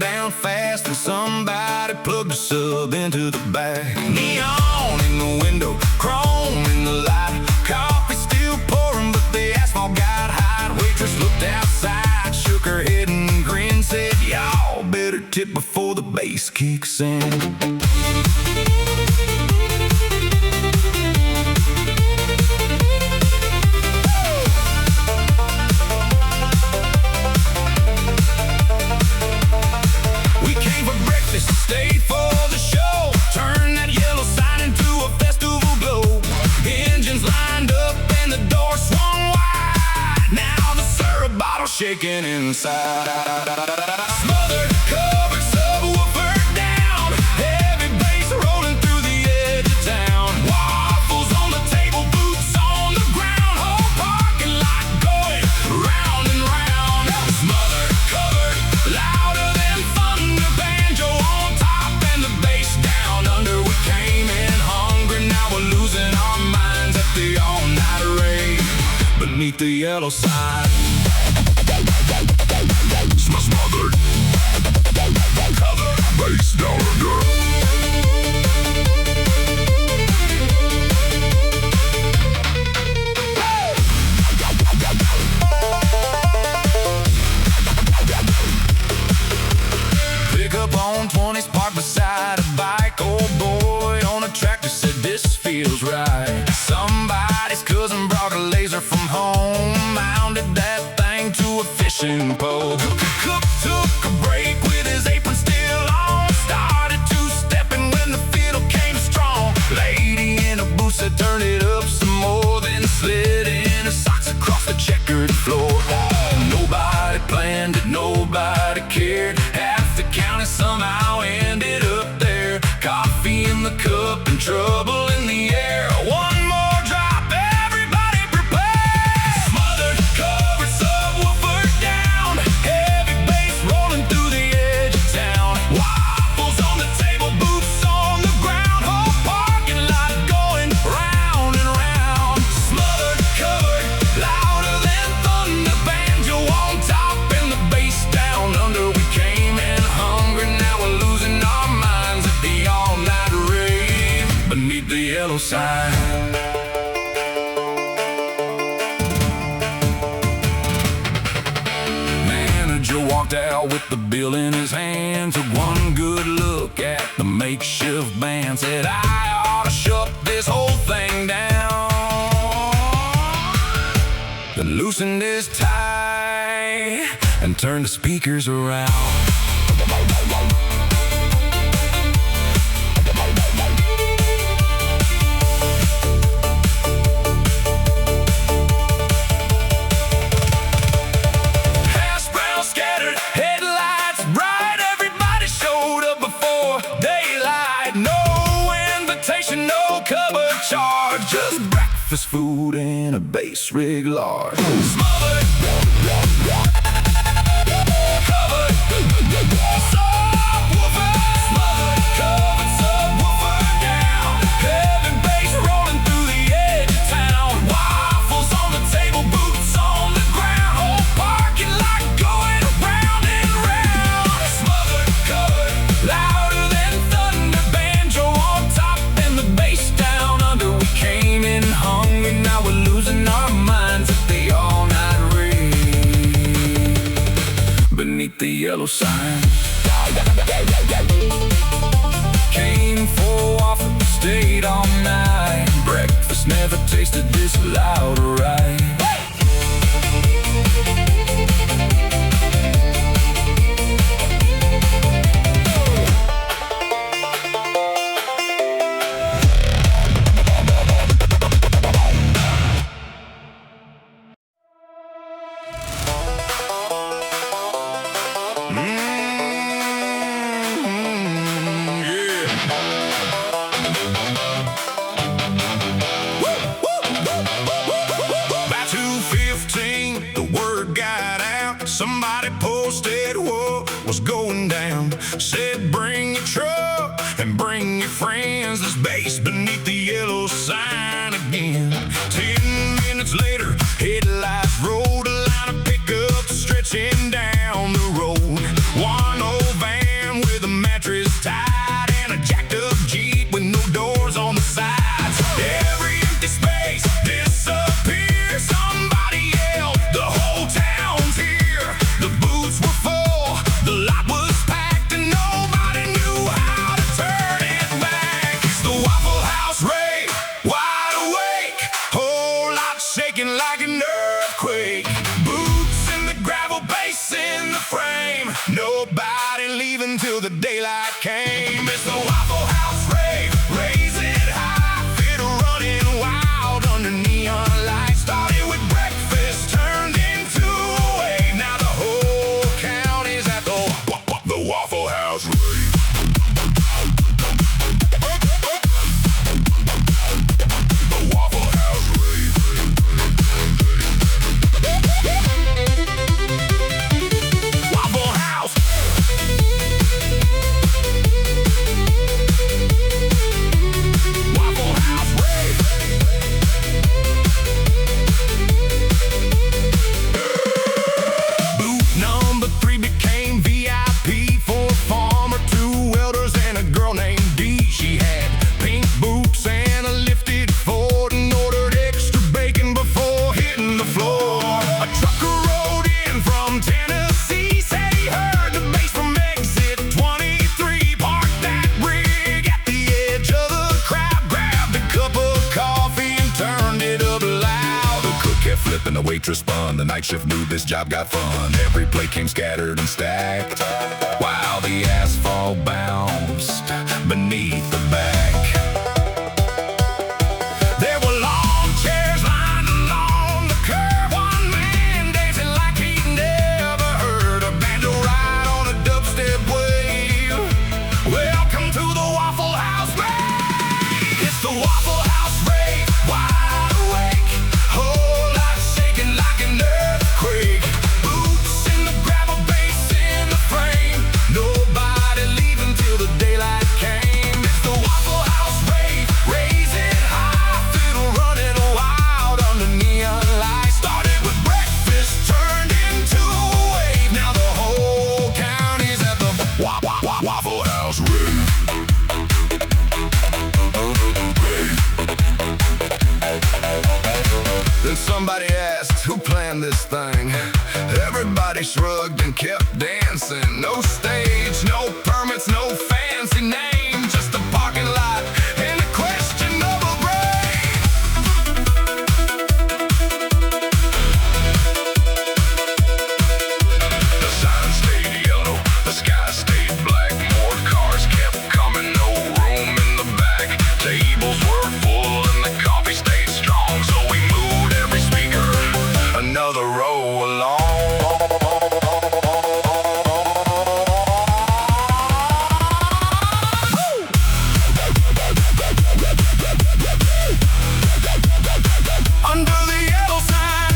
down fast and somebody plugged a sub into the back. Neon in the window, chrome in the light, coffee still pouring but the asphalt got hot. Waitress looked outside, shook her head and grinned, said, "Y'all better tip before the bass kicks in." Stayed for the show, turned that yellow sign into a festival glow. Engines lined up and the door swung wide. Now the syrup bottle shaking inside. Smothered, covered, subwoofered down. Heavy bass rolling through the edge of town. Waffles on the table, boots on the ground. Whole parking lot going round and round. Smothered, covered, louder than thunder. Banjo on top and the bass down under. We came in hungry, now we're losing our minds at the all-night rave beneath the yellow sign. Smothered, covered, bass down under. Pickup on 20s parked beside a bike. Old boy on a tractor said this feels right. Somebody's cousin brought a laser from home, mounted that thing to a fishing pole. Cook took a break with his apron still on, started two-stepping when the fiddle came strong. Lady in a booth said turn it up some more, then slid in her socks across the checkered floor. Nobody planned it, nobody cared. Half the county somehow ended up there. Coffee in the cup and trouble in the air. One more drop, everybody prepare. Smothered, covered, subwoofered down. Heavy bass rolling through the edge of town. Waffles on the table, boots on the ground. Whole parking lot going round and round. Smothered, covered, louder than thunder. Banjo on top and the bass down under. We came in hungry, now we're losing our minds at the all-night rave beneath the yellow sign. Manager walked out with the bill in his hand, took one good look at the makeshift band, said, "I ought to shut this whole thing down." Then loosened his tie and turned the speakers around. Hashbrowns scattered, headlights bright. Everybody showed up before daylight. No invitation, no cover charge, just breakfast food and a bass rig large. Smothered, covered, subwoofer. Smothered, covered, subwoofer down. Heavy bass rolling through the edge of town. Waffles on the table, boots on the ground. Whole parking lot going round and round. Smothered, covered, louder than thunder. Banjo on top and the bass down under. We came in hungry, now we're losing our minds at the all-night rave beneath the yellow sign. Came for a waffle, stayed all night. Breakfast never tasted this loud or right. Somebody posted what was going down. Said bring your truck and bring your friends. There's bass beneath the yellow sign again. 10 minutes later, headlights rolled, a line of pickups stretching down the road. One old van shaking like an earthquake. Boots in the gravel, bass in the frame. Nobody leaving till the daylight came. It's the Waffle House Rave, raise it high. Fiddle running wild under neon lights. Started with breakfast, turned into a wave. Now the whole county's at the Waffle House Rave. And the waitress spun. The night shift knew this job got fun. Every plate came scattered and stacked while the asphalt bounced beneath the back. There were long chairs lined along the curb. One man dancing like he'd never heard a banjo ride on a dubstep wave. Welcome to the Waffle House Rave. It's the Waffle House Rave. Wide awake. Like an earthquake. Boots in the gravel, bass in the frame. Nobody leaving till the daylight came. It's the Waffle House Rave, raise it high. Fiddle running wild under neon lights. Started with breakfast, turned into a wave. Now the whole county's at the Waffle House Rave. Then somebody asked, who planned this thing? Everybody shrugged and kept dancing. No stage, no permits, no fancy name. Just a parking lot and a question of a brain. The sign stayed yellow, the sky stayed black. More cars kept coming, no room in the back. Tables were full and the coffee stayed strong, so we moved every speaker another row along. Under the yellow sign.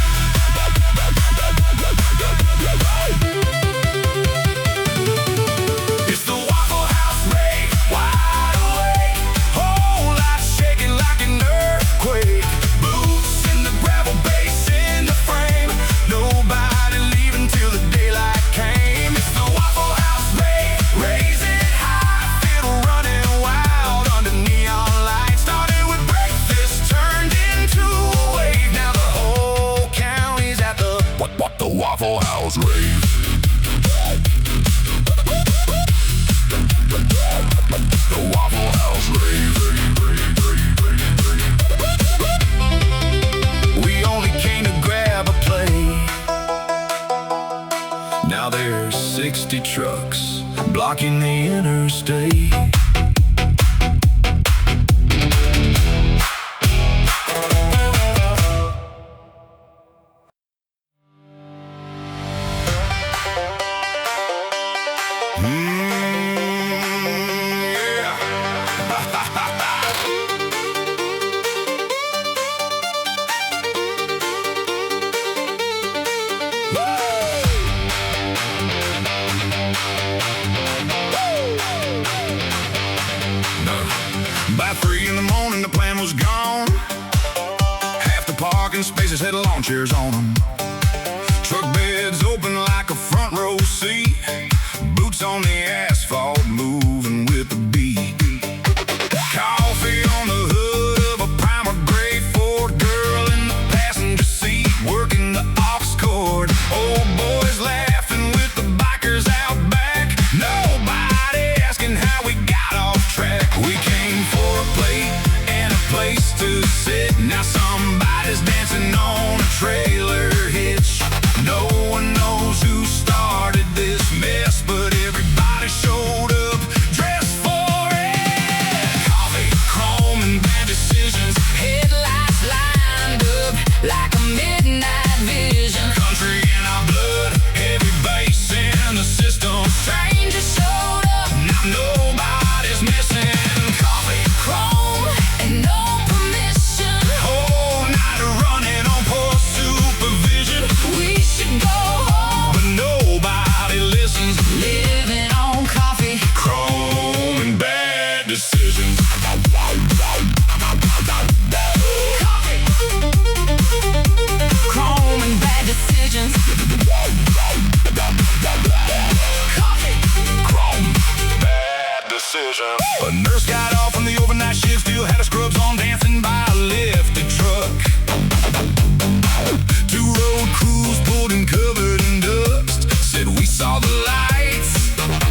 It's the Waffle House Rave, wide awake. Whole lot shaking like an earthquake. Boots in the gravel, bass in the frame. Nobody leaving till the daylight came. It's the Waffle House Rave, raise it high. Fiddle running wild under neon lights. Started with breakfast, turned into a wave. Now the whole county's at the Waffle House Rave. The Waffle House Rave. We only came to grab a plate. Now there's 60 trucks blocking the interstate. By 3 in the morning, the plan was gone. Half the parking spaces had lawn chairs on them. Truck beds open like a front row seat. Boots on the asphalt, moving with the beat. Coffee on the hood of a primer gray Ford. Girl in the passenger seat, working the aux cord. Old boys laughing with the bikers out back. Nobody asking how we got off track. We came for a plate and a place to sit. Now somebody's dancing on trailer hitch. No one knows who started this mess, but everybody showed up dressed for it. Coffee, chrome, and bad decisions. Headlights lined up like a midnight vision. Country in our blood, heavy bass in the system. Strangers showed up, now nobody's missing. Coffee, chrome, and no permission. Whole night running on poor supervision. We should go home, but nobody listens. Living on coffee, chrome, and bad decisions. Coffee, chrome, and bad decisions. Coffee, chrome, bad decisions. A nurse got off from the overnight shift, still had her scrubs on, dancing by a lifted truck. Two road crews pulled and covered in dust. Said we saw the lights,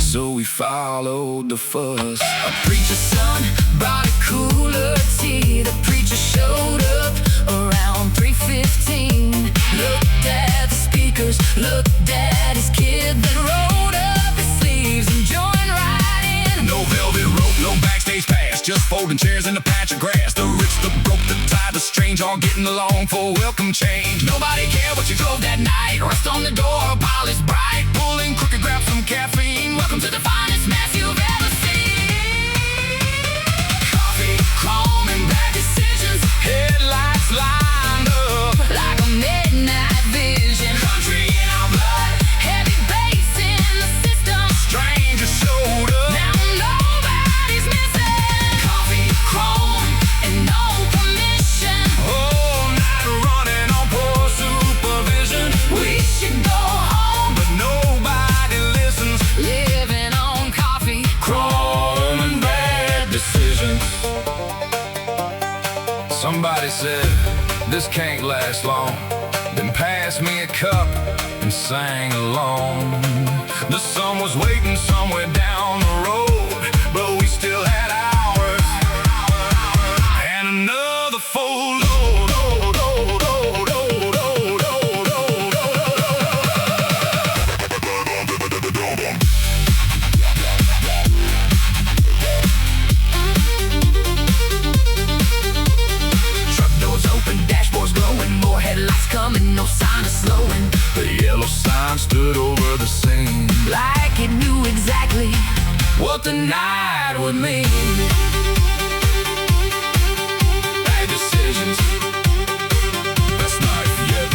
so we followed the fuss. A preacher's son brought a cooler tea. The preacher showed up around 3:15. Looked at the speakers, looked at his kid, then rolled up his sleeves and joined right in. No velvet rope, no backstage pass, just folding chairs in a patch of grass. The rich, the broke, the tired, the strange, all getting along for welcome change. Nobody cared what you drove that night. Rust on the door, polished bright, pulling crooked, grab some caffeine. Welcome to the finest mess you've ever seen. Coffee, chrome, and bad decisions. Headlights lined up like a midnight vision. Country in our blood, heavy bass in the system. Strangers showed up, now nobody's missing. Coffee, chrome, and no permission. Whole night running on poor supervision. We should go home, but nobody listens. Living on coffee, chrome, and bad decisions. Somebody said, this can't last long. Then passed me a cup and sang along. The sun was waiting somewhere down the road, but we still had hours and another full load. Truck doors open, dashboards glowing, more headlights coming, no sign of slowing. The yellow sign stood over the scene, like it knew exactly what the night would mean. Bad decisions, best night yet.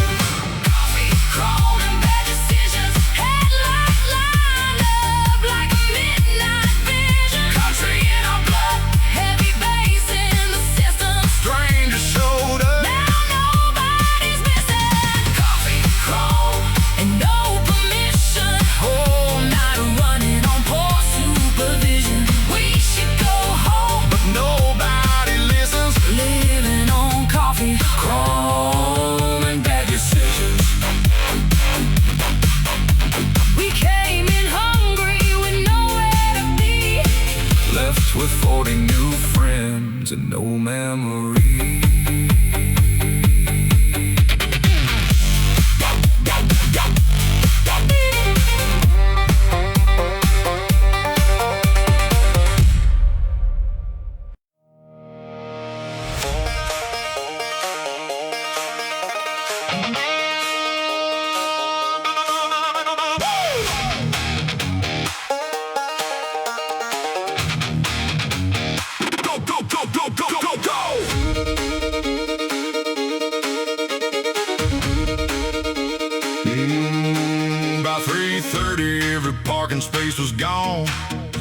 Coffee, chrome, and bad decisions. Headlights lined up like a midnight vision. Country in our blood, heavy bass in the system. Strangers showed up, now nobody's missing. Coffee, chrome, and no permission. Whole night running on poor supervision. We should go home, but nobody listens. Living on coffee, chrome, and bad decisions. We came in hungry with nowhere to be. Left with 40 new friends and no memory. Go, go, go, go, go, go, go! By 3:30, every parking space was gone,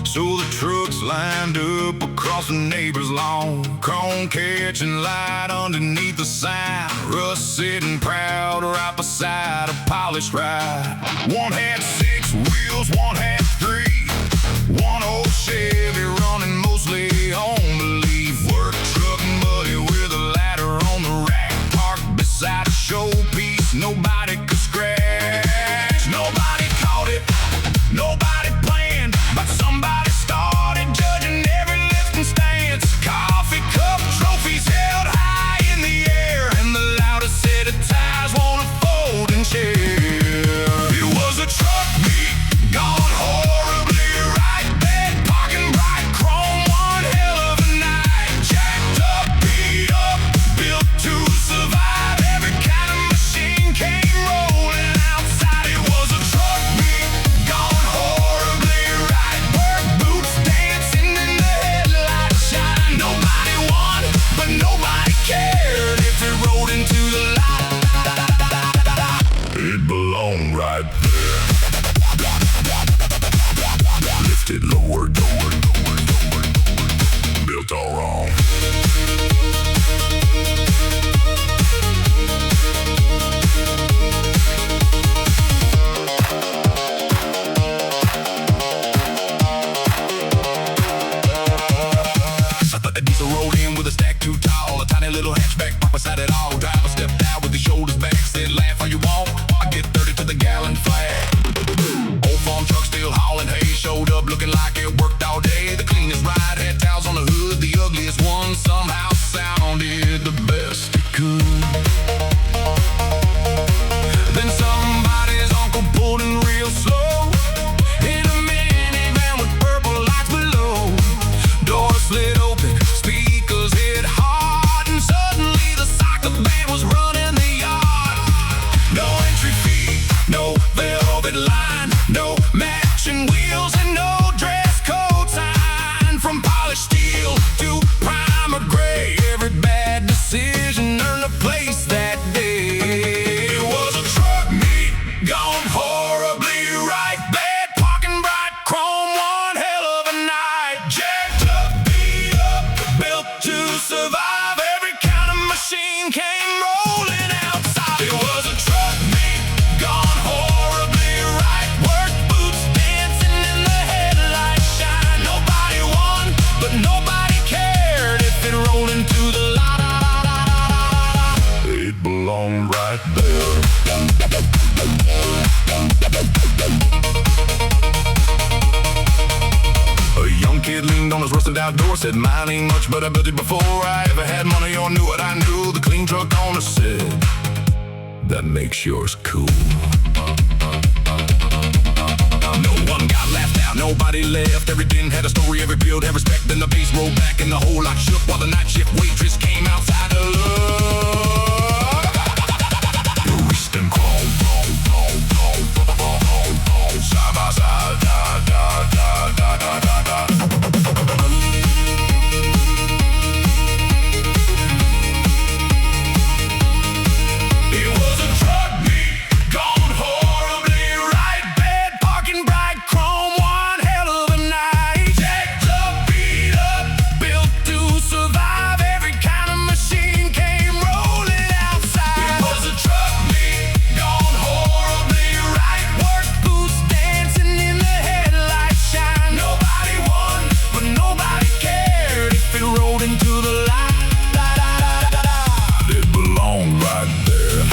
so the trucks lined up across the neighbor's lawn. Chrome catching light underneath the sign, Russ sitting proud right beside a polished ride. One had 6 wheels, one had 3. One old Chevy running mostly on belief. Work truck buddy with a ladder on the rack, parked beside a showpiece nobody could scratch. Nobody caught it, nobody planned, but somebody started judging every lift and stance. Coffee cup trophies held high in the air, and the loudest set of tires belong right there. A young kid leaned on his rusted outdoor, said mine ain't much, but I built it before I ever had money or knew what I knew. The clean truck owner said, that makes yours cool. No one got laughed out, nobody left. Every den had a story, every build had respect. Then the bass rolled back and the whole lot shook while the night shift waitress came outside to look. Greased and chrome, side by side, da da da da da da da. It was a truck meet, gone horribly right. Bed parking, bright chrome, one hell of a night. Jacked up, beat up, built to survive. Every kind of machine came rolling outside. It was a truck meet, gone horribly right. Work boots dancing in the headlight shine. Nobody won, but nobody cared if it rolled into the light. It belonged right there.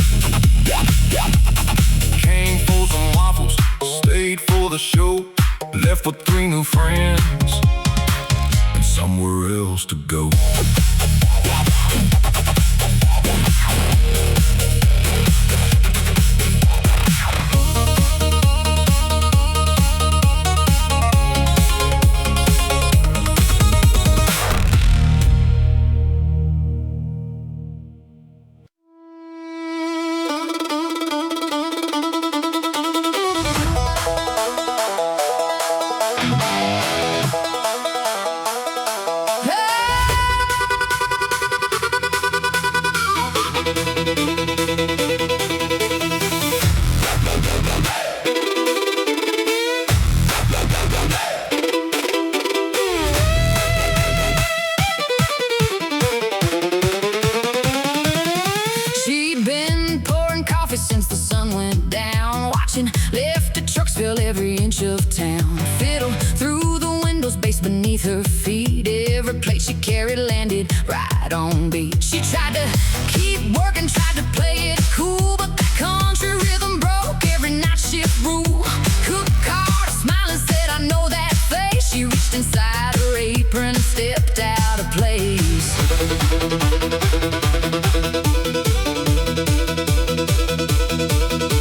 Came for some waffles, stayed for the show, left with 3 new friends and somewhere else to go. She'd been pouring coffee since the sun went down, watching lifted trucks fill every inch of town. Fiddle through the windows, bass beneath her feet. Every plate she carried landed right on beat. She tried to keep working, tried to play it cool, but that country rhythm broke every night shift rule. Cook card, smiling, said, I know that face. She reached inside her apron and stepped out of place.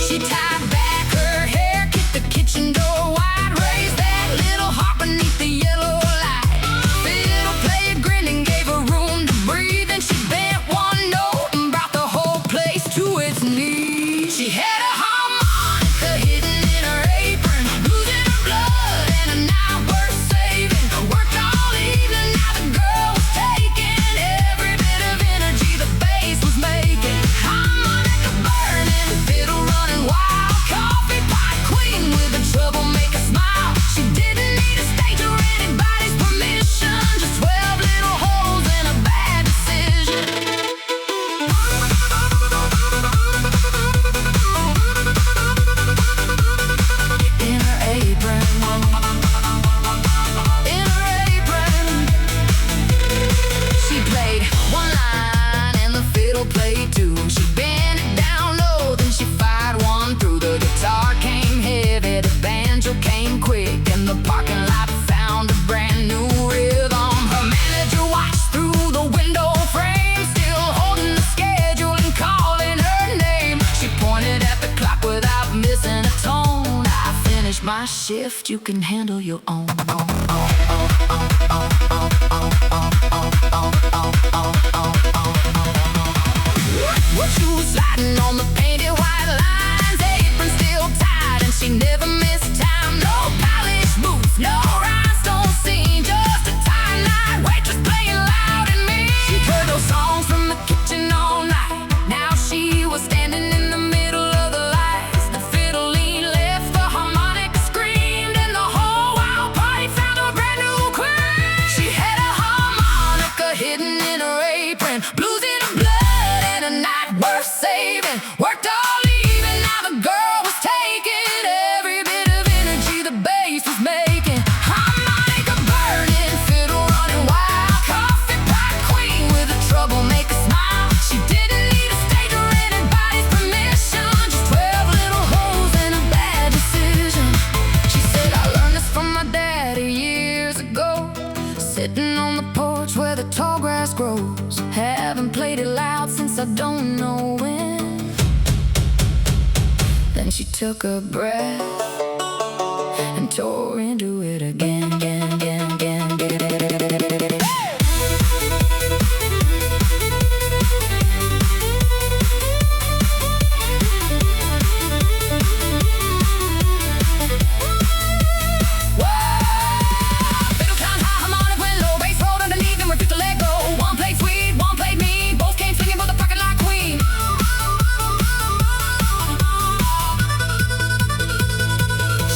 She tied back her hair, kicked the kitchen door wide, raised that little heart beneath the yellow light. Fiddle player grinned and gave her room to breathe, and she bent one note and brought the whole place to its knees. She had a harmonica hidden in her apron, losing her blood and a night worth saving. Worked all evening, now the girl was taking every bit of energy the bass was making. Harmonica burning, fiddle running wild, coffee pot queen with a troublemaker smile. She didn't need a stage or anybody's permission, just 12 little holes and a bad decision. In her apron, in her apron, she played one line and the fiddle played two. She bent it down low, then she fired one through. The guitar came heavy, the banjo came quick, and the parking lot found a brand new rhythm. Her manager watched through the window frame, still holding the schedule and calling her name. She pointed at the clock without missing a tone. I finished my shift, you can handle your own. She was sliding on the painted white lines, apron still tied, and she never missed time. No polished boots, no rhinestone scene, just a tight night waitress playing loud and mean. She heard those songs from the kitchen all night. Now she was standing in the middle of the lights. The fiddle leaned left, the harmonica screamed, and the whole wild party found a brand new queen. She had a harmonica took a breath and tore into it again, again, again, again, again.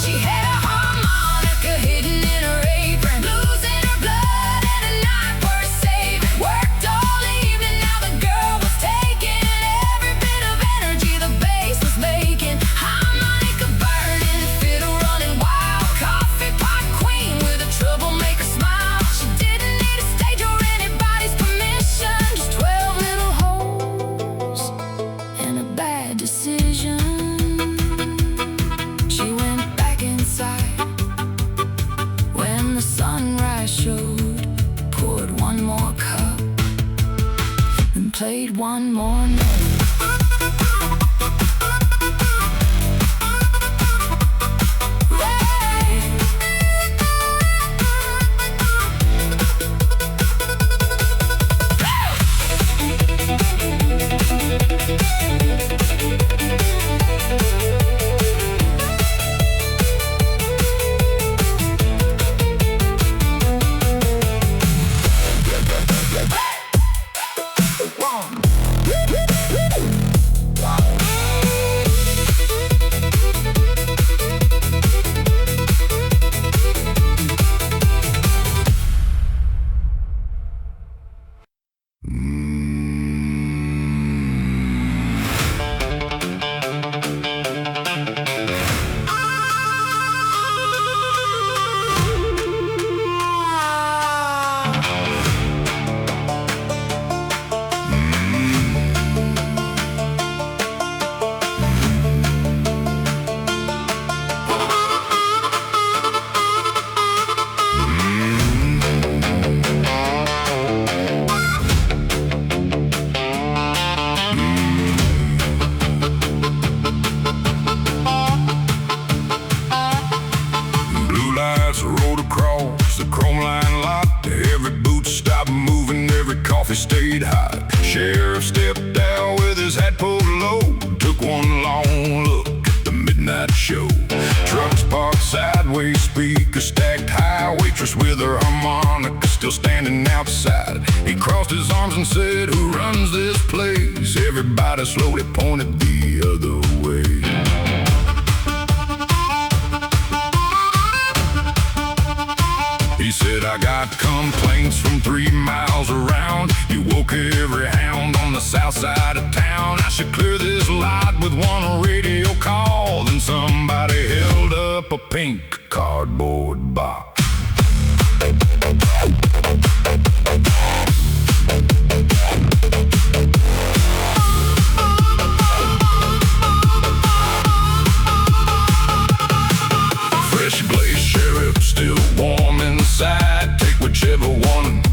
She had a harmonica hidden in her apron, blues in her blood and a knife worth saving. Worked all evening, now the girl was taking every bit of energy the bass was making. Harmonica burning, fiddle running wild, coffee pot queen with a troublemaker smile. She didn't need a stage or anybody's permission, just 12 little holes and a bad decision. She went back inside when the sunrise showed, poured one more cup and played one more note. Rode across the chrome line lot. Every boot stopped moving, every coffee stayed hot. Sheriff stepped out with his hat pulled low, took one long look at the midnight show. Trucks parked sideways, speakers stacked high, waitress with her harmonica still standing outside. He crossed his arms and said, "Who runs this place?" Everybody slowly pointed the other way. He said, "I got complaints from 3 miles around. You woke every hound on the south side of town. I should clear this lot with one radio call." Then somebody held up a pink cardboard box. Fresh glazed sheriff, still warm inside. Take whichever one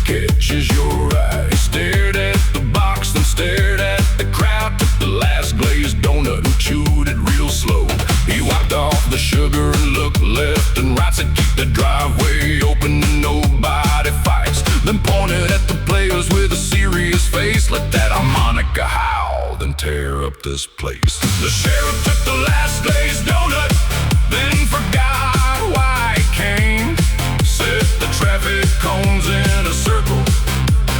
catches your eye. He stared at the box, then stared at the crowd. Took the last glazed donut and chewed it real slow. He wiped off the sugar and looked left and right. Said, "Keep the driveway open and nobody fights." Then pointed at the players with a serious face. "Let that harmonica howl, then tear up this place." The sheriff took the last glazed donut, then forgot why he came. Set the traffic cones in a circle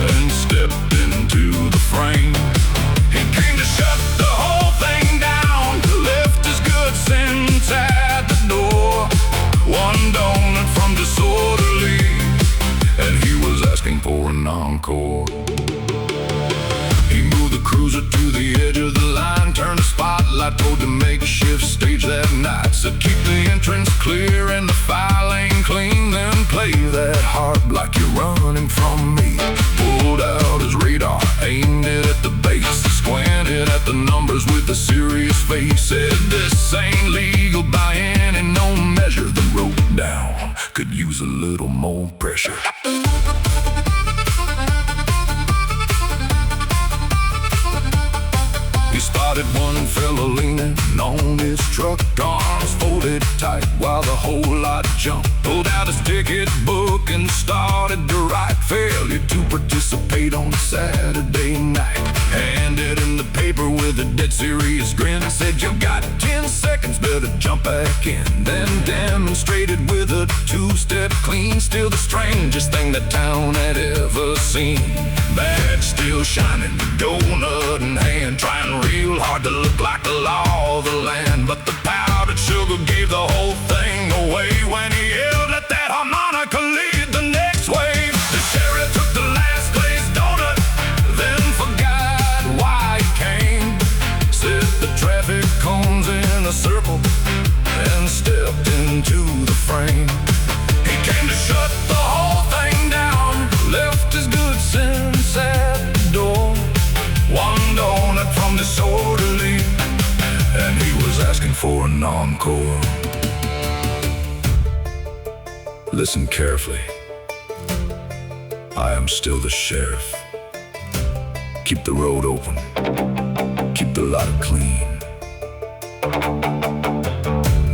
and stepped into the frame. He came to shut the whole thing down, left his goods inside the door. One donut from disorderly, and he was asking for an encore. He moved the cruiser to the edge of the line, turned the spotlight toward the makeshift stage that night. Said, "Keep the entrance clear and the fire lane clean, then play that harp like you're running from me." Pulled out his radar, aimed it at the bass, squinted at the numbers with a serious face. Said, "This ain't legal by any known measure." Then wrote down, "Could use a little more pressure." spotted one fella leaning on his truck, arms folded tight while the whole lot jumped. Pulled out his ticket book and started to write. Failure to participate on Saturday night. Handed in the paper with a dead serious grin. Said, you got 10 seconds, better jump back in. Then demonstrated with a two-step clean. Still the strangest thing that town had ever seen. Badge still shining, donut in hand, trying real hard to look like the law of the land. But the powdered sugar gave the whole thing away when he yelled, let that harmonica lead the next wave. The sheriff took the last glazed donut, then forgot why he came. Set the traffic cones in a circle and stepped into the frame. He came to shut the whole thing down, left his good sense at the door. One donut from disorderly, and he was asking for an encore. Listen carefully. I am still the sheriff. Keep the road open. Keep the lot clean.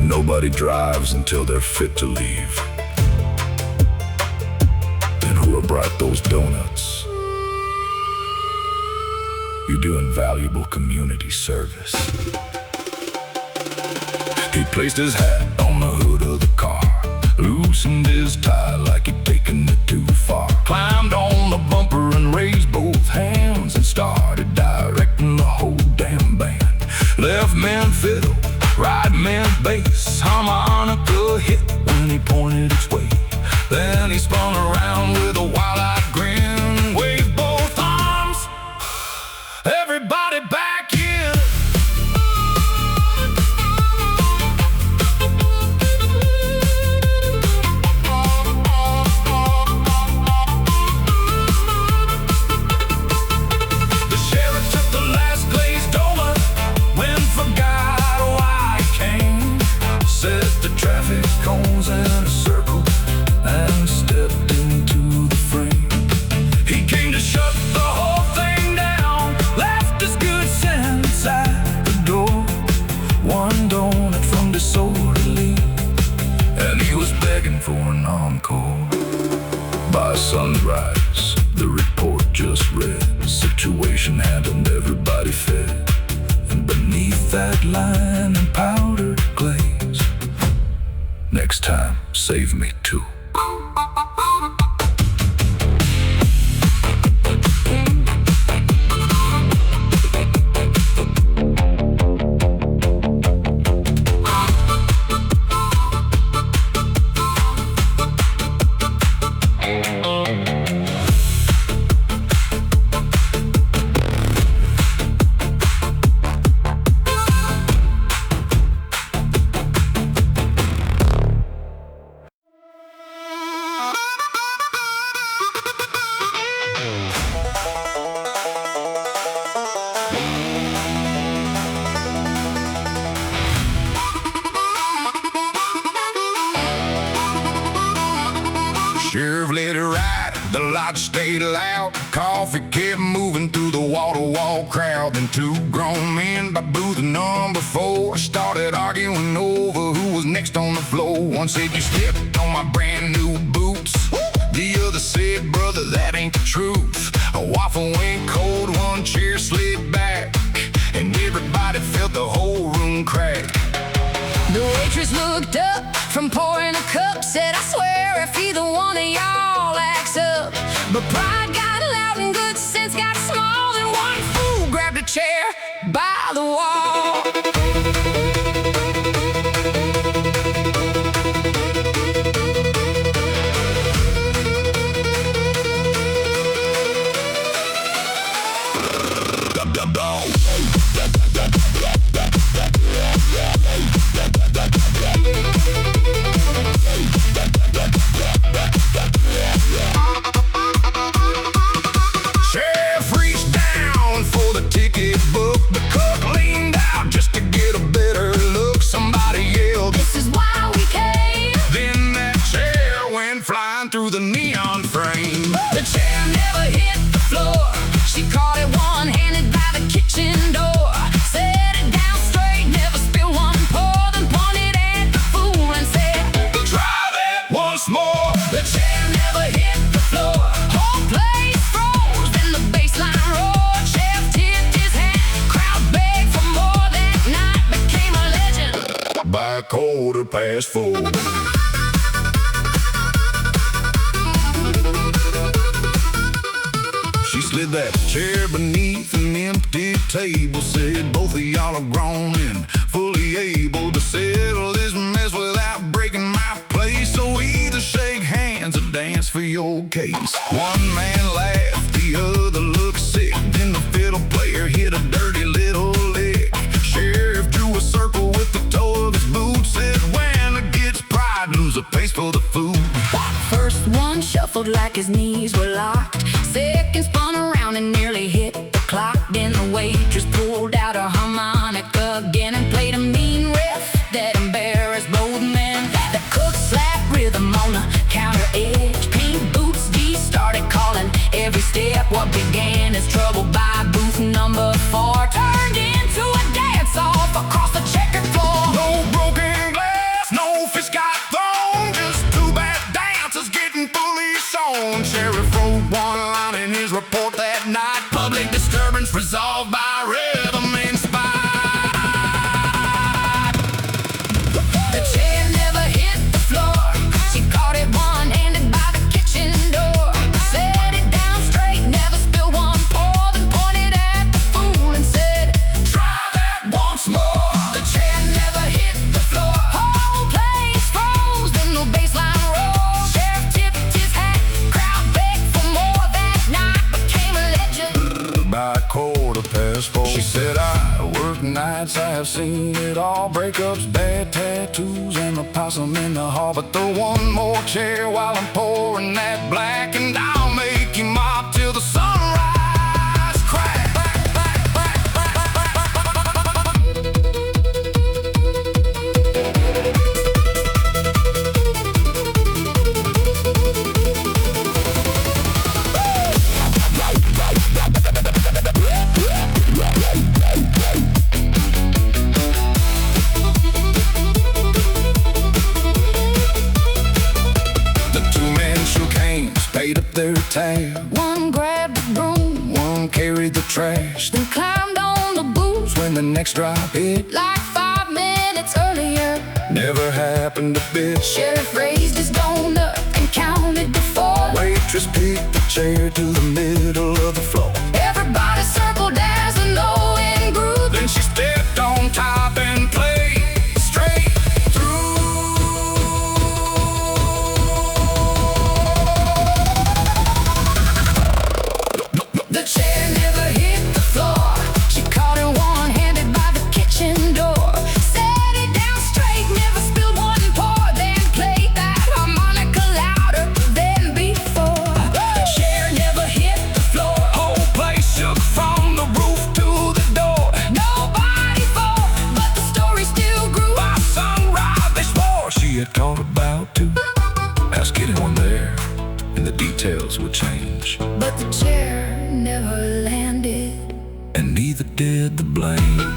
Nobody drives until they're fit to leave. And who brought those donuts? You're doing valuable community service. He placed his hat on the hood of the car, loosened his tie like he'd taken it too far, climbed on the bumper and raised both hands and started directing the whole damn band. Left man fiddle, right man bass, harmonica hit when he pointed its way. Then he spun around with a wild-eyed grin, waved both arms, everybody back in. The sheriff took the last glazed donut when forgot why he came. Set the traffic cones in a circle and stepped into the frame. He came to shut the whole thing down, left his good sense at the door. One donut from disorderly, and he was begging for an encore. By sunrise, the report just read, the situation handled, everybody fed. And beneath that line in powdered glaze, next time, save me too. Sheriff let it ride, the lights stayed loud. Coffee kept moving through the wall-to-wall crowd. Then two grown men by booth number 4 started arguing over who was next on the floor. One said, you stepped on my brand new boots. The other said, brother, that ain't the truth. A waffle went cold, one chair slid back, and everybody felt the whole room crack. The waitress looked up from pouring a cup, said, I swear if either one of y'all acts up. But pride got loud and good sense got small, and one fool grabbed a chair by the wall. Sheriff reached down for the ticket book. The cook leaned out just to get by 4:15. She slid that chair beneath an empty table, said both of y'all are grown and fully able to settle this mess without breaking my place. So either shake hands or dance for your case. One man laughed, the other looked sick. Then the fiddle player hit a dirty little lick. Sheriff drew a circle with the toe of his boot, said when it gets pride, lose a pace for the food. First one shuffled like his knees were locked. Second spun around and nearly hit the clock. Then the waitress pulled out a harmonica again and played a mean riff that embarrassed both men. The cook slapped rhythm on the counter edge. Pink boots D started calling every step. What began as trouble by booth number 4 turned into a dance-off across the checkered floor. No broken glass, no fish got thrown, just two bad dancers getting fully shown. Sheriff wrote one line in his report that night: public disturbance resolved by rhythm inspired. The chair never hit the floor. She caught it one-handed by the kitchen door. Set it down straight, never spilled one pour. Then pointed at the fool and said, Try that once more. the chair never hit the floor. Whole place froze, then the baseline rose. Sheriff tipped his hat, crowd begged for more. That night became a legend. By 4:15, she said, I work nights, I have seen it all. Breakups, bad tattoos, and the possum in the hall. But throw one more chair while I'm pouring that black, and I'll make you mop till the sunrise. Crack, crack, crack, crack, crack, crack, The two men shook hands, paid up their tab. One grabbed the broom, One carried the trash. then climbed on the booth When the next drop hit, like 5 minutes earlier. never happened a bit. Sheriff raised his donut and counted to 4. Waitress picked the chair to the middle of the floor. Everybody circled as a low-end group. Then she stepped on top and played straight through. The chair never hit the floor. She caught it one-handed by the kitchen door. Set it down straight, never spilled one pour. Then played that harmonica louder than before. Chair never hit the floor. Whole place shook from the roof to the door. Nobody fought, but the story still grew. By sunrise they swore she had thought about too. Ask anyone there, and the details would change. But the chair never landed. And neither did the blame.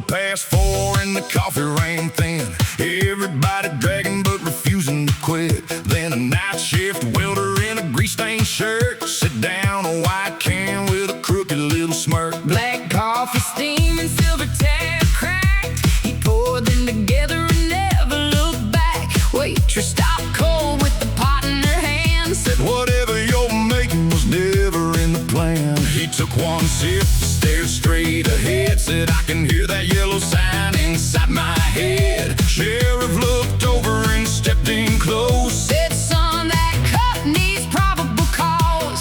Past 4 and the coffee rain thin. Everybody dragging but refusing to quit. Then a night shift welder in a grease-stained shirt sit down a white can with a crooked little smirk. Black coffee steaming, silver tab cracked. He poured them together and never looked back. Waitress stopped cold with the pot in her hand. Said whatever you're making was never in the plan. He took one sip tip, stare straight ahead. Said I can hear that yellow sign inside my head. Sheriff looked over and stepped in close. Said, son, that cup needs probable cause.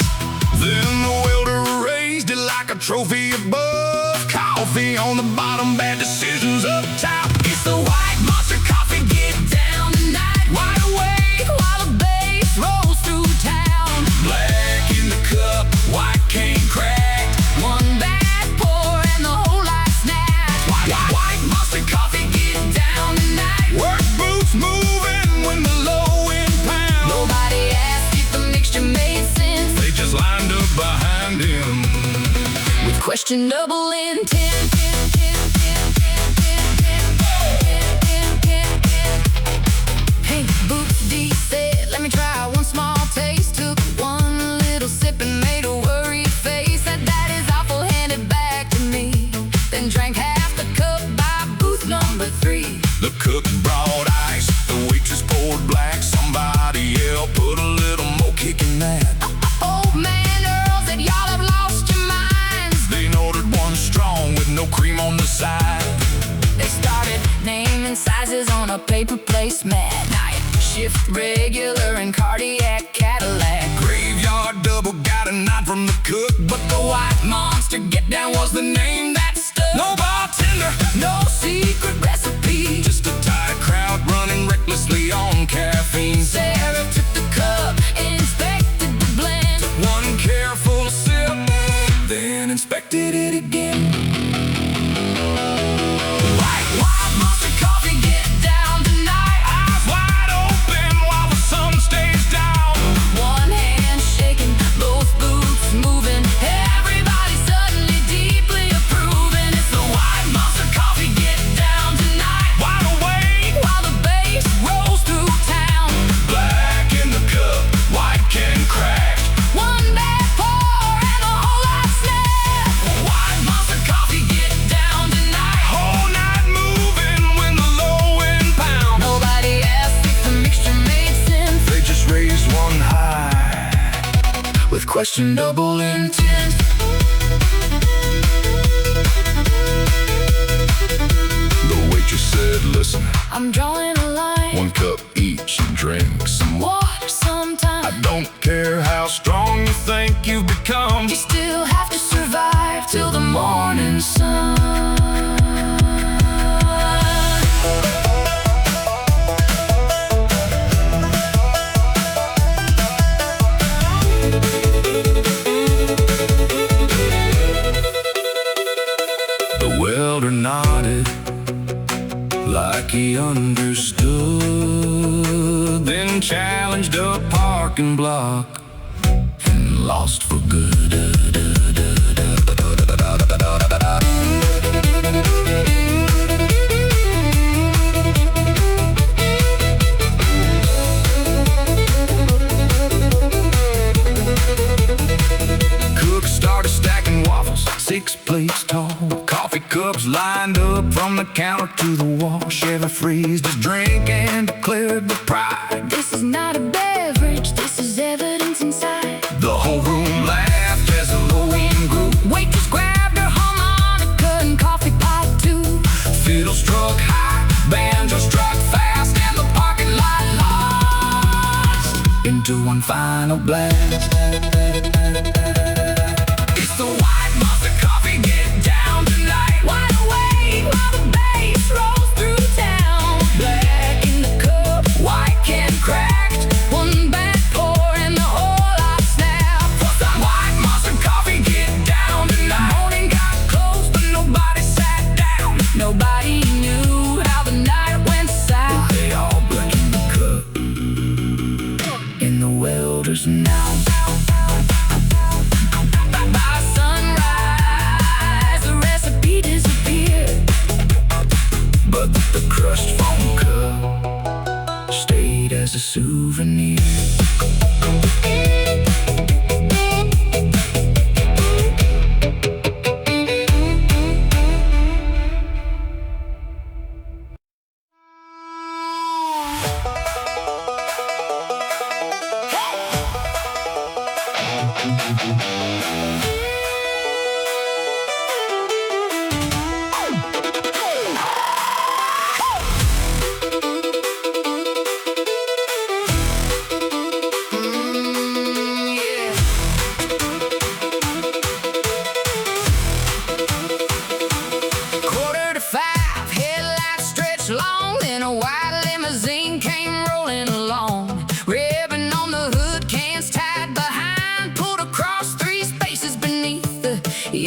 Then the welder raised it like a trophy above. Coffee on the bottom, bad decisions up top. It's the white monster coffee, get down tonight. Wide awake while the bass rolls through town. Black in the cup, white cane cracked. One bad pour and the whole lot snapped. White monster coffee, get down tonight. Work boots moving when the low wind pounds. Nobody asked if the mixture made sense. They just lined up behind him With questionable intent. Hey, Boots D said, let me try one small taste. Took one little sip and made a worried face. Said that is awful, handed back to me. Then drank half the cup by booth number 3. The cook brought ice, the waitress poured black. Somebody else put a little more kick in that. Old man Earl said, y'all have lost your minds. Then ordered one strong with no cream on the side. They started naming sizes on a paper placemat. Night shift regular and cardiac Cadillac. Graveyard double got a nod from the cook, but the white monster get down was the name that stuck. No bartender, No secret recipe. just a tight crowd running recklessly on caffeine. Sarah took the cup, inspected the blend. One careful sip, then inspected it again. White monster coffee, get down tonight. Eyes wide open while the sun stays down. One hand shaking, both boots moving. Everybody suddenly deeply approving. It's the white monster coffee, get down tonight. Wide awake, While the bass rolls through town. black in the cup, white can crack. One bad pour and a whole lot snap. White monster coffee, get down tonight. Whole night moving when the low wind pounds. Nobody asked if the mixture made sense. They just raised one high with questionable intent. The waitress said, listen, I'm drawing a line. one cup each and drink some more. Water sometime. I don't care how strong you think you've become. You still have to survive till the morning sun. The welder nodded like he understood, then challenged a parking block and lost for good. Cook started stacking waffles, 6 plates tall. Coffee cups lined up from the counter to the wall. Chevy freezed his drink and declared with pride, This is not a beverage, this is evidence inside. the whole room laughed as the low wind grew. Waitress grabbed her harmonica and coffee pot too. Fiddle struck high, banjo struck fast, and the parking lot lost into one final blast. It's the white monster coffee, get down tonight. Wide awake while the bass rolls through town. Black in the cup, White can cracked. One bad pour and the whole lot snapped. white monster coffee, get down tonight. Morning got close, but nobody sat down. Nobody knew how the night went south. They all black in the cup, in the welder's now.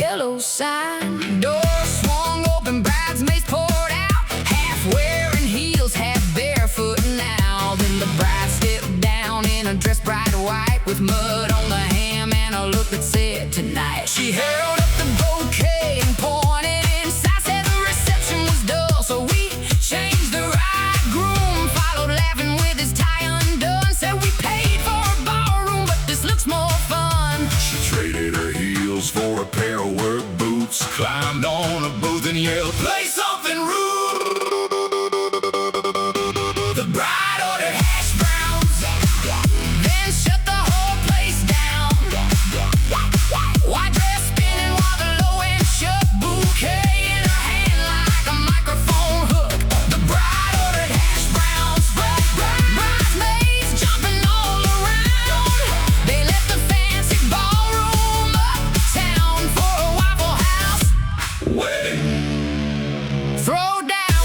yellow sign. Door swung open, bridesmaids poured out, half wearing heels, half barefoot now. Then the bride stepped down in a dress bright white, with mud on the hem and a look that said tonight. She held up the bouquet and pointed inside, said the reception was dull, so we changed the ride. Groom followed laughing with his tie undone, said we paid for a ballroom, but this looks more fun. She traded her heels for a pair of work boots, climbed on a booth and yelled, "Play something rude!" The bride ordered Hashbrowns, then shut the whole place down. White dress spinning while the low end shook, bouquet in her hand like a microphone hook. The bride ordered Hashbrowns, bridesmaids jumping all around. They left the fancy ballroom uptown for a Waffle House wedding. Throw down.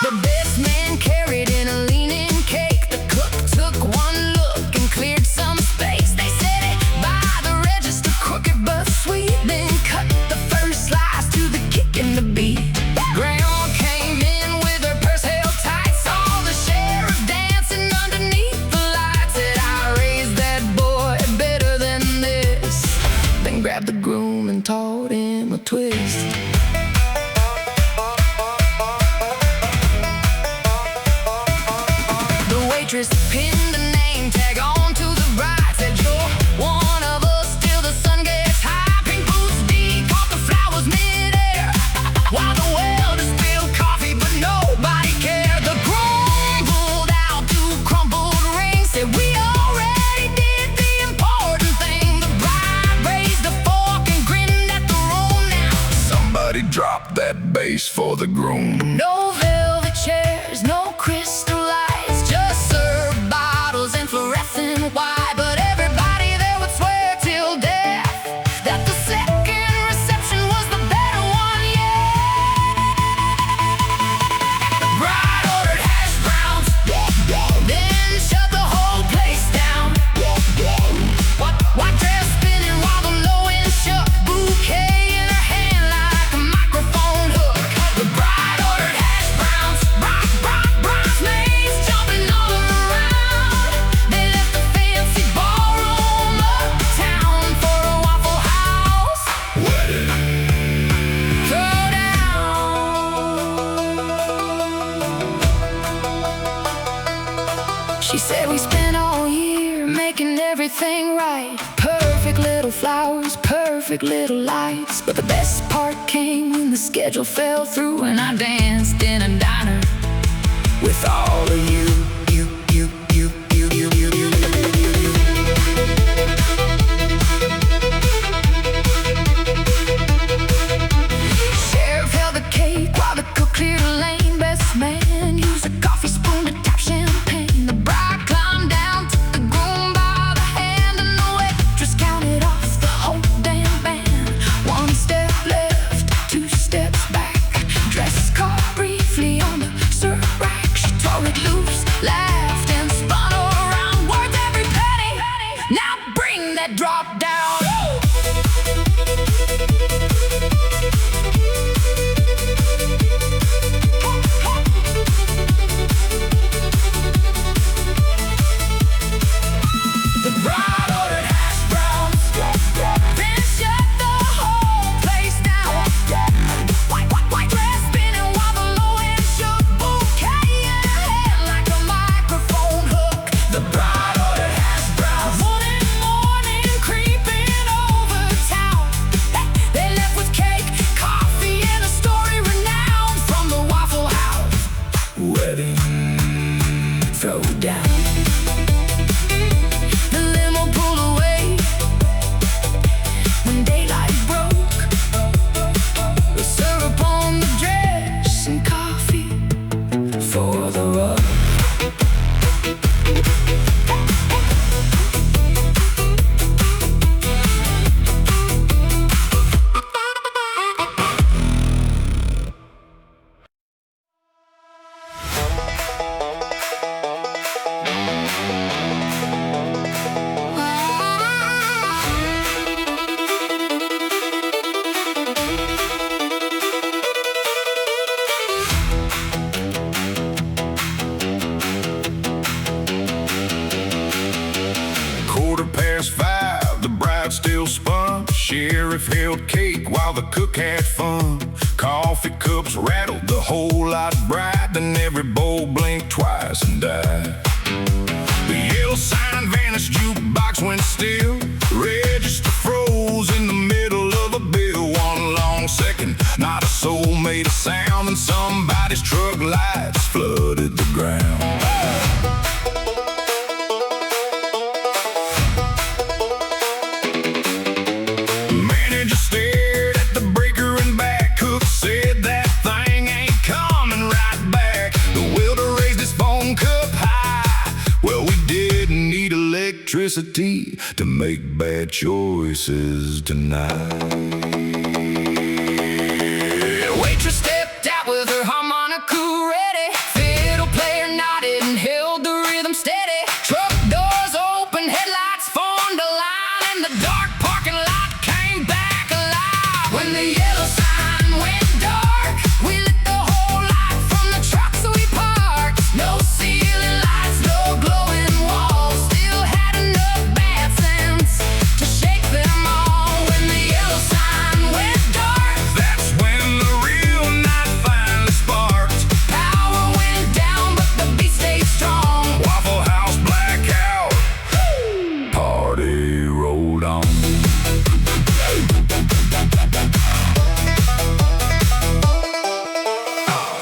The best man carried in a leaning cake. The cook took one look and cleared some space. They said it by the register, crooked but sweet. Then cut the first slice to the kick and the beat. Grandma came in with her purse held tight, saw the sheriff dancing underneath the lights. Said, "I raised that boy better than this." Then grabbed the groom and taught him a twist. The waitress pinned a name tag onto the bride, said, "You're one of us till the sun gets high." Pink boots caught the flowers midair, while the welder spilled coffee, but nobody cared. The groom pulled out two crumpled rings, said, "We already did the important thing." The bride raised a fork and grinned at the room. Now Somebody dropped that bass for the groom. no velvet chairs, no crystal lights, just served bottles and fluorescent white. But everybody there would swear till death that the second reception was the better one, yeah. The bride ordered Hashbrowns, then shut the whole place down. White dress spinning while the low end shook, bouquet in her hand like a microphone hook. The bride ordered Hashbrowns, bridesmaids jumping all around. They left the fancy ballroom uptown for a Waffle House Wedding. throw down. She said, "We spent all year making everything right. Perfect little flowers, perfect little lights. But the best part came when the schedule fell through, and I danced in a diner with all of you. Sheriff held the cake while the cook cleared a lane. Best man used a coffee spoon to tap champagne. The bride climbed down, took the groom by the hand, and the waitress counted off the whole damn band. One step left, two steps back. Dress caught briefly on the syrup rack. She tore it loose, laughed and spun around. Worth every penny. Now bring that drop down. The bride ordered Hashbrowns, then shut the whole place down. White dress spinning while the low end shook, bouquet in her hand like a microphone hook. The bride ordered Hashbrowns, morning creeping past 5, the bride still spun. Sheriff held cake while the cook had fun. Coffee cups rattled, the whole lot bright. Then every bowl blinked twice and died. The yellow sign vanished, jukebox went still. Register froze in the middle of a bill. One long second, not a soul made a sound. And somebody's truck lights flooded the ground. Manager stared at the breaker and back. Cook said that thing ain't coming right back. The welder raised his phone cup high. Well, we didn't need electricity to make bad choices tonight. Waitress stepped out with her harmonica ready. Fiddle player nodded and held the rhythm steady. Truck doors open, headlights formed a line, and the dark parking lot came back alive. When the yellow sign went dark, we lit the whole lot from the trucks we parked. No ceiling lights, no glowing walls, still had enough bad sense to shake them all. When the yellow sign went dark, That's when the real night finally sparked. power went down, but the beat stayed strong. Waffle House blackout. Party rolled on.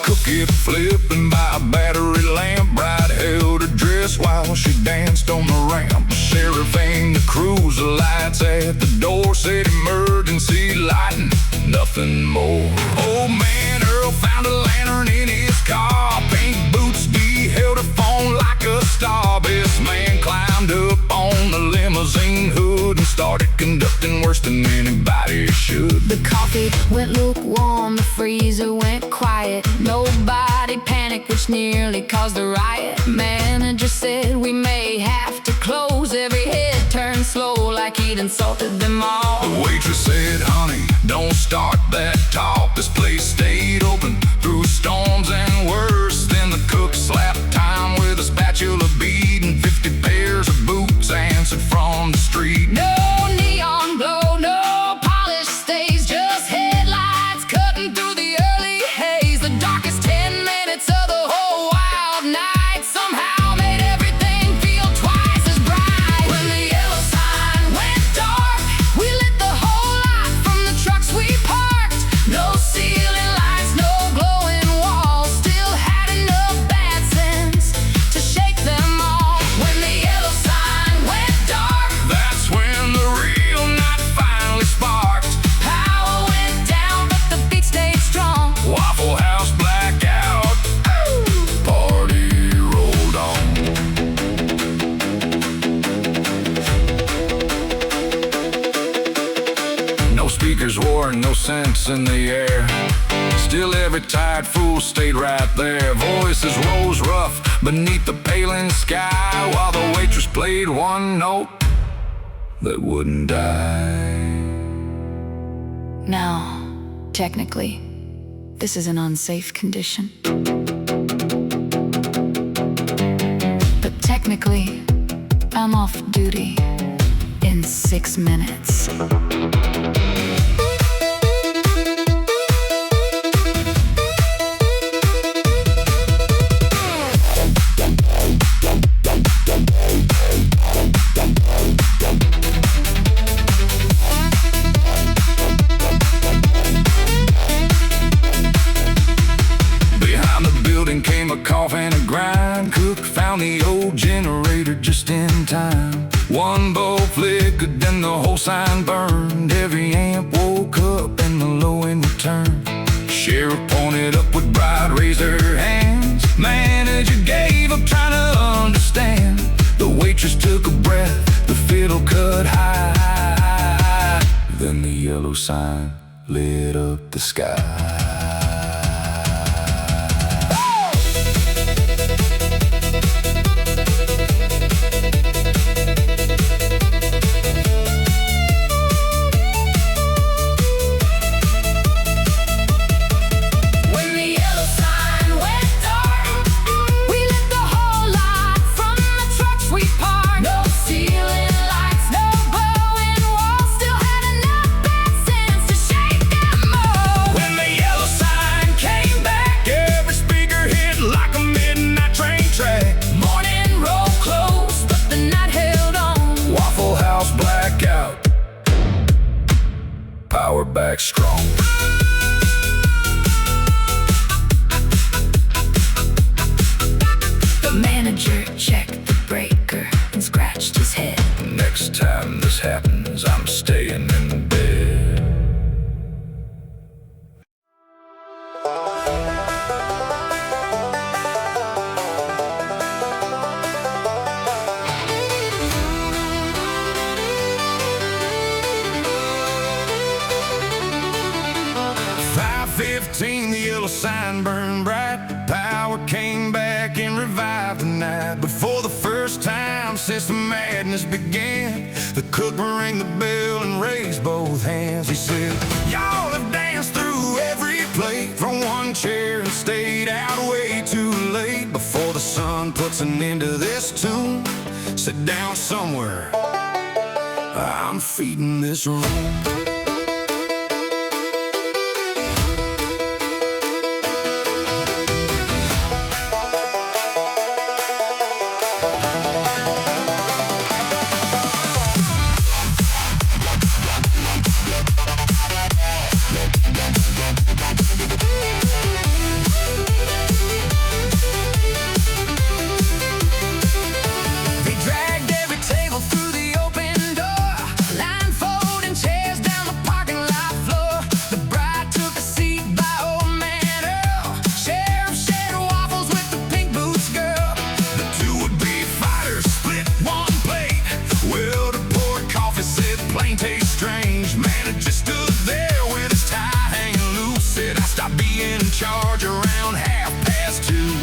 Cook it flipping by a battery lamp. Bride held her dress while she danced on the ramp. The sheriff aimed the cruiser lights at the door, said emergency lighting, nothing more. Old man Earl found a lantern in his car. Pink boots, D held her phone like a star. Best man climbed up on the limousine hood and started conducting worse than anybody should. The coffee went lukewarm, the freezer went quiet. Nobody panicked, which nearly caused a riot. Manager said we may have to close. Every head turned slow like he'd insulted them all. The waitress said, honey, don't start that talk. This place stayed open through storms and worse. Then the cook slapped time with a spatula bead, and 50 pairs of boots answered from the street. No neon glow, no polished stays, just headlights cutting through the early haze. The darkest 10 minutes of the whole wild night somehow made everything feel twice as bright. When the yellow sign went dark, we lit the whole lot from the trucks we parked. No ceiling lights, no glowing walls, still had enough bad sense to shake them all. When the yellow sign went dark, That's when the real night finally sparked. power went down, but the beat stayed strong. Waffle House blackout. Party rolled on. No speakers wore, no sense in the air. Still every tired fool stayed right there. Voices rose rough beneath the paling sky, while the waitress played one note that wouldn't die. Now, technically, this is an unsafe condition. But technically, I'm off duty in 6 minutes. Behind the building came a cough and a grind. Cook found the old generator just in time. One bulb flickered, then the whole sign burned. Every amp woke up and the low end returned. Sheriff pointed upward, bride raised her hands. Manager gave up trying to understand. The waitress took a breath, the fiddle cut high. Then the yellow sign lit up the sky. When the yellow sign went dark, we lit the whole lot from the trucks we parked. No ceiling lights, no happens, I'm staying in bed. The yellow sign burned bright. Power came back and revived the night. Before the first time since the madness began, the cook rang the bell and raised both hands. He said, y'all have danced through every plate from one chair and stayed out way too late. Before the sun puts an end to this tune, sit down somewhere, I'm feeding this room. Charge around 2:30.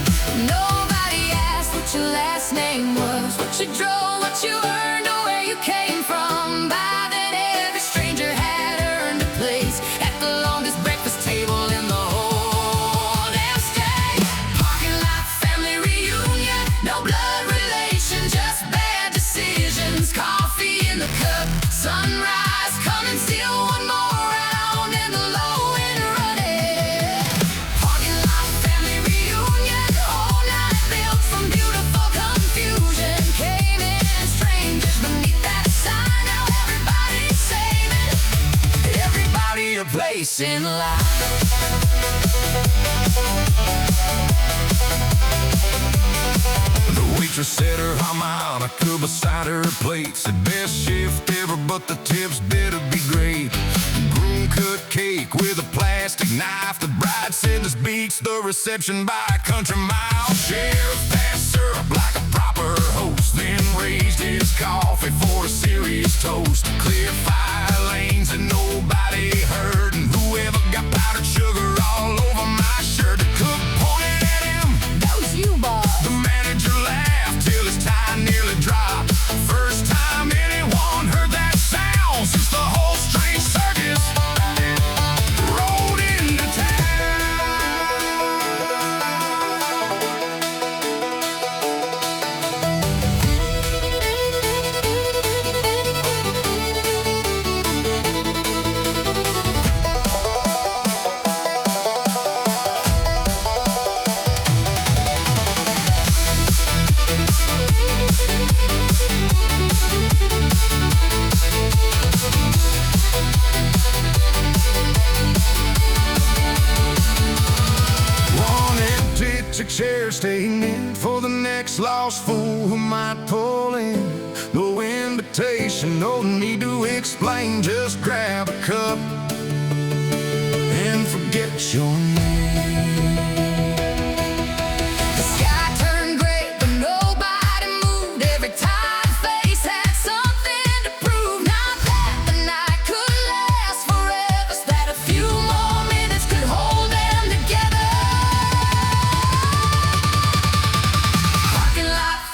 Nobody asked what your last name was, what you drove, what you earned, or where you came from. By then every stranger had earned a place at the longest breakfast table in the whole damn state. Parking lot family reunion, no blood relation, just bad decisions. Coffee in the cup, sunrise coming, still one more round in the low end running. A place in life. The waitress said her harmonica beside her plate, said best shift ever, but the tips better be great. Groom cut cake with a plastic knife. The bride said this beats the reception by a country mile. Sheriff passed syrup like a proper host, then raised his coffee for a serious toast. Clear 5 lanes and nobody heard, and whoever got powdered sugar all over my shirt. The cook pointed at him, that was you, boss. The manager laughed till his tie nearly dropped. First time anyone heard that sound since the whole strange circus rolled into chair staying in for the next lost fool who might pull in. No invitation, no need to explain, just grab a cup and forget your name. The sky turned gray, but nobody moved. Every tired face had something to prove. Not that the night could last forever, so that a few more minutes could hold them together.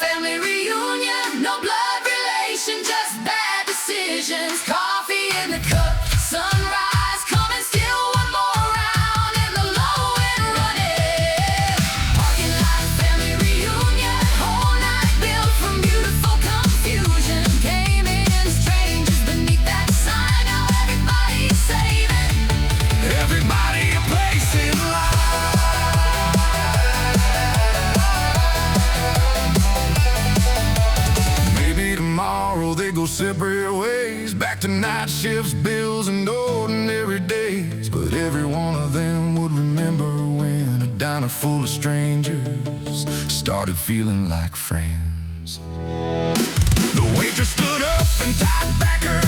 Family reunion, no blood relation, just bad decisions. Coffee in the cup, sunrise coming, still one more round in the low end running. Parking lot family reunion, whole night built from beautiful confusion. Came in strangers beneath that sign, now everybody's saving everybody a place in life. Tomorrow they go separate ways, back to night shifts, bills, and ordinary days. But every one of them would remember when a diner full of strangers started feeling like friends. The waitress stood up and tied back her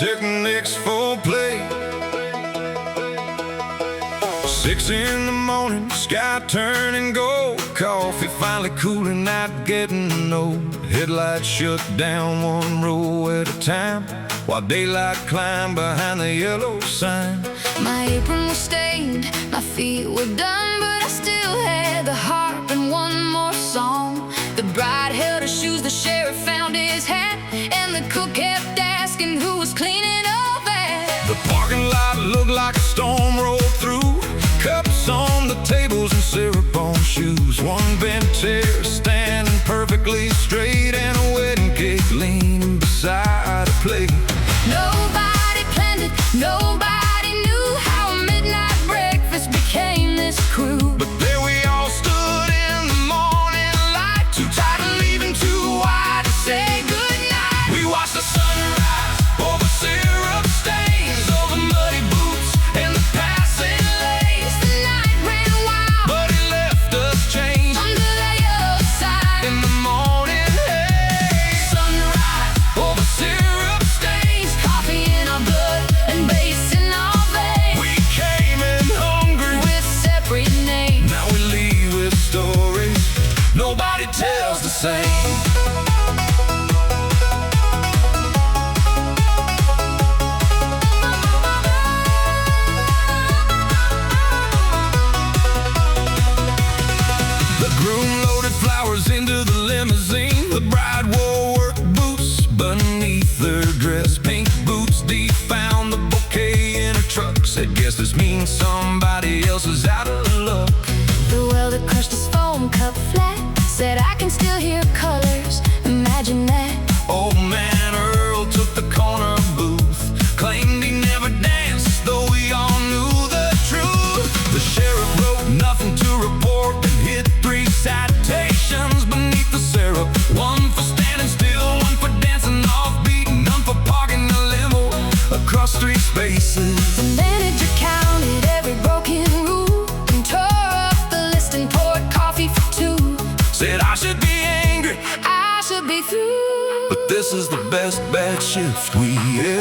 Picnics full play. 6 in the morning, sky turning gold. Coffee finally cooling, not getting old. Headlights shut down one row at a time, while daylight climbed behind the yellow sign. My apron was stained, my feet were done, but I still had the harp and one more song. The bride held her shoes, the sheriff found his hat, and the cook kept asking who was cleaning up that. The parking lot looked like a storm rolled through. Cups on the tables and syrup on shoes. One bent chair standing perfectly straight, and a wedding cake leaning beside a plate. Nobody planned it, nobody knew how a midnight breakfast became this crew. But there we all stood in the morning light, too tired of leaving, too wide to say goodnight. We watched the sunrise over syrup stains, over muddy boots and the passing lanes. The night ran wild, But it left us changed under the yellow sign. in the morning haze. Sunrise Over syrup stains, coffee in our blood and bass in our veins. we came in hungry. With separate names. Now we leave with stories nobody tells the same. The groom loaded flowers into the limousine. The bride wore work boots beneath her dress. Pink boots deep found the bouquet in her truck. Said, guess this means somebody else is out of luck. The welder crushed his foam cup flat, said I can still hear colors, imagine that. Old man Earl took the corner booth, claimed he never danced, though we all knew the truth. The sheriff wrote nothing to report and hit 3 citations beneath the syrup. One for standing still, one for dancing offbeat, none for parking the limo across 3 spaces. The manager counted every broken rule and tore up the list and poured coffee for 2. Said I should be angry, I should be through. but this is the best bad shift we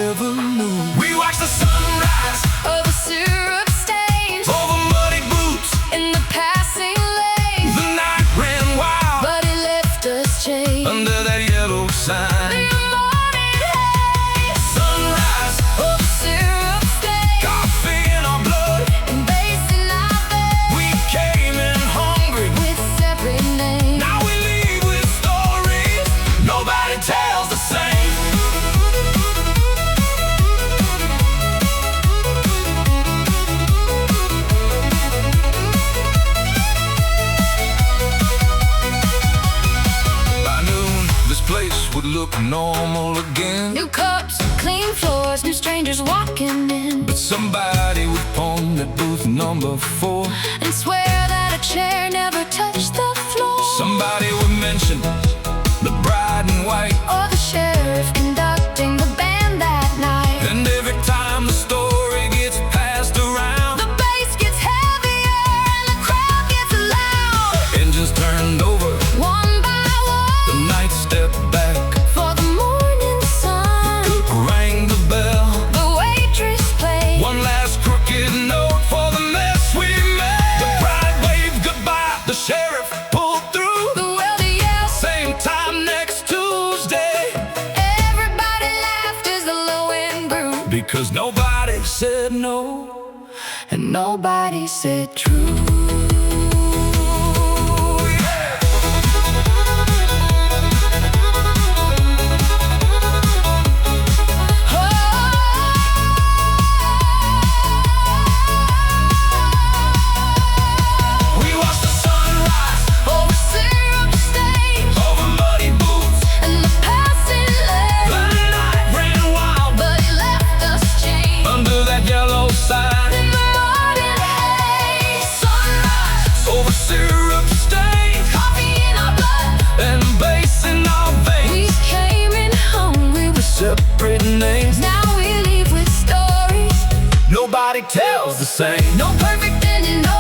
ever knew. We watched the sunrise Over syrup stains over muddy boots. in the passing lanes. The night ran wild But it left us changed under that yellow sign. in the morning haze. Sunrise, Over syrup stains coffee in our blood. and bass in our veins. We came in hungry. With separate names. Now we leave with stories nobody tells the same. By noon, this place would look normal again, New cups, clean floors, new strangers walking in, but somebody would point at booth number 4. and swear that a chair never touched the floor. Somebody would mention the bride in white, Or the sheriff conducting the band that night. and every time the story gets passed around, The bass gets heavier and the crowd gets loud. engines turned over, One by the one night stepped back, for the morning sun. cook rang the bell. The waitress played One last crooked note for the mess we made. The bride waved goodbye, the sheriff pulled through. the welder yelled. Same time next Tuesday, Everybody laughed as the low end grew, because nobody said no. and nobody said true. We watched the sunrise Over syrup stains over muddy boots. and the passing lanes. The night ran wild But it left us chained under that yellow sign. in the morning haze. Sunrise, Over syrup stains coffee in our blood. and bass in our veins. We came in hungry with Separate names, now we leave with stories. nobody tells the same. No perfect ending, no